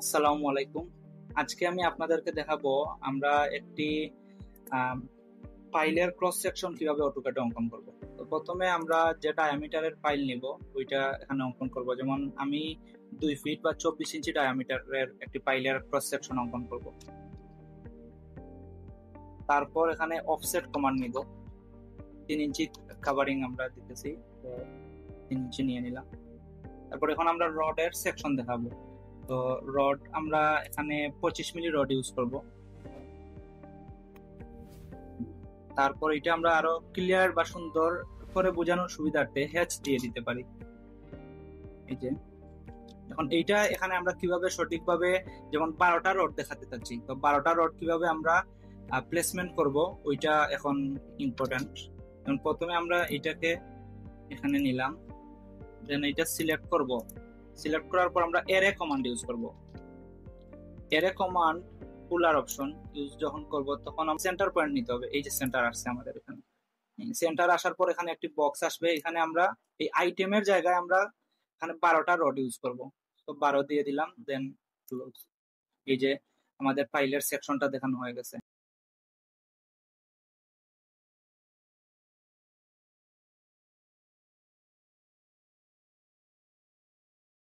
আসসালামু আলাইকুম। আজকে আমি আপনাদেরকে দেখাবো আমরা একটি পাইলের ক্রস সেকশন কিভাবে অটোক্যাডে অঙ্কন করব। তো প্রথমে আমরা যে ডায়ামিটারের পাইল নিব ওইটা এখানে অঙ্কন করব। যেমন আমি 2 ফিট বা 24 ইঞ্চি ডায়ামিটারের একটি পাইলের ক্রস সেকশন অঙ্কন করব। তারপর এখানে অফসেট কমান্ড নিব। 3 ইঞ্চি কাভারিং আমরা দিতেছি, তো 3 ইঞ্চি নিয়ে নিলাম। তারপর এখন আমরা রডের সেকশন দেখাবো। তো রড আমরা এখানে 25 মিলি রড ইউজ করব। তারপর এটা আমরা আরো ক্লিয়ার বা সুন্দর করে বোঝানোর সুবিধার্থে হ্যাচ দিয়ে দিতে পারি। এই যে এখন এইটা এখানে আমরা কিভাবে সঠিকভাবে, যেমন 12টা রড দেখাতে চাচ্ছি, তো 12টা রড কিভাবে আমরা প্লেসমেন্ট করব ওইটা এখন ইম্পর্টেন্ট। প্রথমে আমরা এটাকে এখানে নিলাম, দেন এটা সিলেক্ট করব। সিলেক্ট করার পর আমরা এরে কমান্ড ইউজ করব। এরে কমান্ড পুলার অপশন ইউজ যখন করব তখন সেন্টার পয়েন্ট নিতে হবে। এই যে সেন্টার আসছে আমাদের এখানে, সেন্টার আসার পর এখানে একটি বক্স আসবে। এখানে আমরা এই আইটেমের জায়গায় আমরা এখানে 12টা রড ইউজ করব। তো 12 দিয়ে দিলাম, দেন এই যে আমাদের ফাইলের সেকশনটা দেখানো হয়ে গেছে।